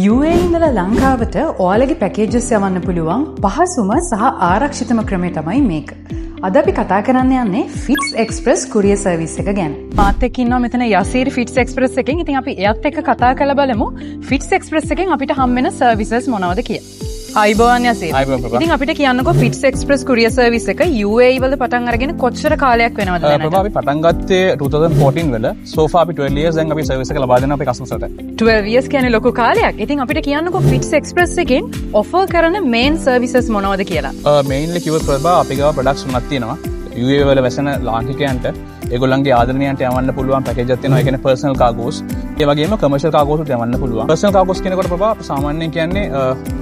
UAE ඉඳලා ලංකාවට ඔයාලගේ පැකේජස් යවන්න පුළුවන් පහසුම සහ ආරක්ෂිතම ක්‍රමය තමයි මේක. අද අපි කතා කරන්න යන්නේ Fits Express courier service එක ගැන. මාත් එක්ක ඉන්නවා මෙතන යසීර් Fits Express එකෙන්. ඉතින් අපි එයත් එක්ක කතා කරලා බලමු Fits Express එකෙන් අපිට හම් වෙන services මොනවද කියලා. අයිබෝන් යසීර්. ඉතින් අපිට කියන්නකෝ Fits Express courier service එක UAE වල පටන් අරගෙන කොච්චර කාලයක් වෙනවද දැනට? ප්‍රභා අපි පටන් ගත්තේ 2014 වල. so far අපි 12 years දැන් අපි service එක ලබා දෙනවා අපේ customers ට. 12 years කියන්නේ ලොකු කාලයක්. ඉතින් අපිට කියන්නකෝ Fits Express එකෙන් offer කරන main services මොනවද කියලා. mainly කිව්වොත් ප්‍රභා අපි ගාව products තුනක් තියෙනවා. UAE වල වැසෙන ලාංකිකයන්ට ඒගොල්ලන්ගේ ආදරණීයන්ට යවන්න පුළුවන් පැකේජ් එකක් තියෙනවා. ඒ කියන්නේ personal cargos. ඒ වගේම commercial cargos උත් යවන්න පුළුවන්. personal cargos කියනකොට ප්‍රභා අපි සාමාන්‍යයෙන් කියන්නේ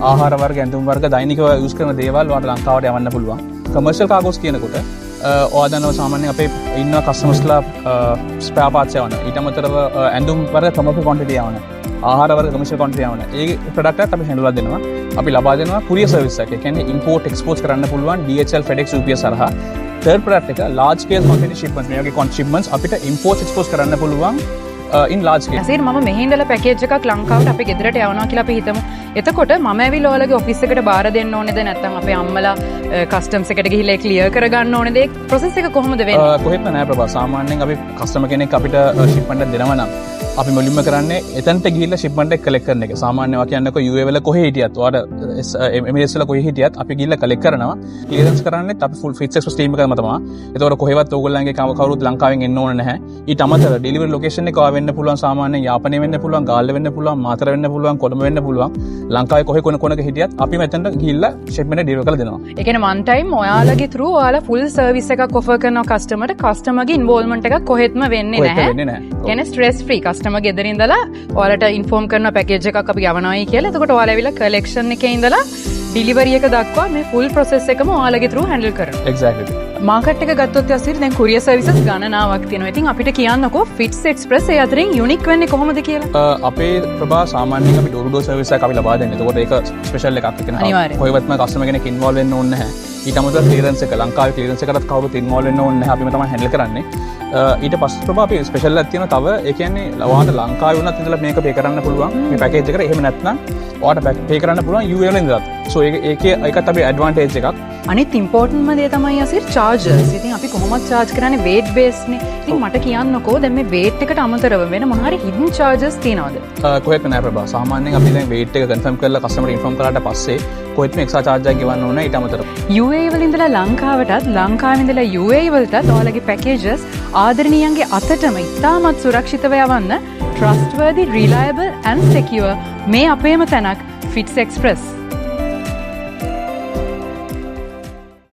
ආහාර වර්ග, ඇඳුම් වර්ග, දෛනිකව use කරන දේවල් ඔයාලට ලංකාවට යවන්න පුළුවන්. commercial cargos කියනකොට ඔයා දන්නවා සාමාන්‍යයෙන් අපේ ඉන්න customers ලා spare parts යවන. ඊට අමතරව ඇඳුම් වර්ග commercial quantity යවන. ආහාර වර්ග commercial quantity යවන. ඒ product එකත් අපි handle දෙනවා. අපි ලබා දෙනවා courier service එකක්. ඒ කියන්නේ import export කරන්න පුළුවන් DHL, FedEx, UPS හරහා. third product එක large scale container shipments. මේ වගේ shipments අපිට import export කරන්න පුළුවන් in large scale. ඇසීර් මම මෙහි ඉඳලා පැකේජ් එකක් ලංකාවට අපේ ගෙදරට යවනවා කියලා අපි හිතමු. එතකොට මම ඇවිල්ලා ඔයාලගේ ඔෆිස් එකට බාර දෙන්න ඕනේද නැත්නම් අපේ අම්මලා කස්ටම්ස් එකට ගිහිල්ලා ක්ලියර් කරගන්න ඕනේද? ඒ process එක කොහොමද වෙන්නේ? කොහෙත්ම නෑ ප්‍රභා. සාමාන්‍යයෙන් අපි කස්ටමර් කෙනෙක් අපිට shipment එක දෙනවා නම් අපි මුලින්ම කරන්නේ එතනට ගිහිල්ලා shipment එක collect කරන එක. සාමාන්‍යව කියන්නකෝ UAE වල කොහේ හිටියත් ඔයාලට Emirates වල කොහේ හිටියත් අපි ගිහිල්ලා collect කරනවා. clearance කරන්නේ අපි full Fits Express team එකම තමයි. ඒතකොට කොහෙවත් ඕගොල්ලන්ගේ කවුරුත් ලංකාවෙන් එන්න ඕන නැහැ. ඊට අමතරව delivery location එක ආව වෙන්න පුළුවන්. සාමාන්‍යයෙන් යාපනයේ වෙන්න පුළුවන්, ගාල්ල වෙන්න පුළුවන්, මාතර වෙන්න පුළුවන්, කොළඹ වෙන්න පුළුවන්. ලංකාවේ කොහේ කොනක හිටියත් අපි මෙතනට ගිහිල්ලා shipment එක deliver කරලා දෙනවා. ඒ කියන්නේ one time ඔයාලගේ through ඔයාලා full service එකක් offer කරනවා customer ට. customer ගේ involvement එකක් කොහෙත්ම වෙන්නේ නැහැ. කියන්නේ stress free customer ගෙදර ඉඳලා ඔයාලට inform කරන package එකක් අපි යවනවායි කියලා. එතකොට ඔයාලා ඇවිල්ලා collection එකේ ඉඳලා delivery එක දක්වා මේ full process එකම ඔයාලගේ through handle කරනවා. Exactly. මාකට් එක ගත්තොත් යසිර් දැන් courier services ගණනාවක් තියෙනවා. ඉතින් අපිට කියන්නකෝ Fits Express ඒ අතරින් unique වෙන්නේ කොහොමද කියලා? අපේ ප්‍රභා සාමාන්‍යයෙන් අපි door to door service එකක් අපි ලබා දෙන්නේ. ඒකෝට ඒක ස්පෙෂල් එකක් වෙනවා. කොහෙවත්ම customer කෙනෙක් involve වෙන්න ඕනේ නැහැ. ඊට අමතරව clearance එක ලංකාවේ clearance එකටත් කවුරුත් involve වෙන්න ඕනේ නැහැ. අපිම තමයි handle කරන්නේ. ඊට පස්සේ ප්‍රභා අපි ස්පෙෂල් එකක් තියෙනවා. තව ඒ කියන්නේ ඔයාලට ලංකාවේ වුණත් ඉඳලා මේක pay කරන්න පුළුවන්. මේ package එකට. එහෙම නැත්නම් ඔයාලට pay කරන්න පුළුවන් UAE වල ඉඳලා. so ඒකත් අපි advantage එකක්. අනිත් ඉම්පෝර්ටන්ට්ම දේ තමයි යසිර් charges. ඉතින් අපි කොහොමද charge කරන්නේ weight based නේ. ඉතින් මට කියන්නකෝ දැන් මේ weight එකට අමතරව වෙන මොන හරි hidden charges තියනවද? කොහෙත්ම නෑ ප්‍රභා. සාමාන්‍යයෙන් අපි දැන් weight එක confirm කරලා customer inform කරාට පස්සේ කොහෙත්ම extra charge එකක් ගෙවන්න ඕනේ ඊට අමතරව. UAE වල ඉඳලා ලංකාවටත් ලංකාවේ ඉඳලා UAE වලටත් ඔයාලගේ packages ආදරණීයන්ගේ අතටම ඉතාමත් සුරක්ෂිතව යවන්න trustworthy, reliable and secure මේ අපේම තැනක් Fits Express.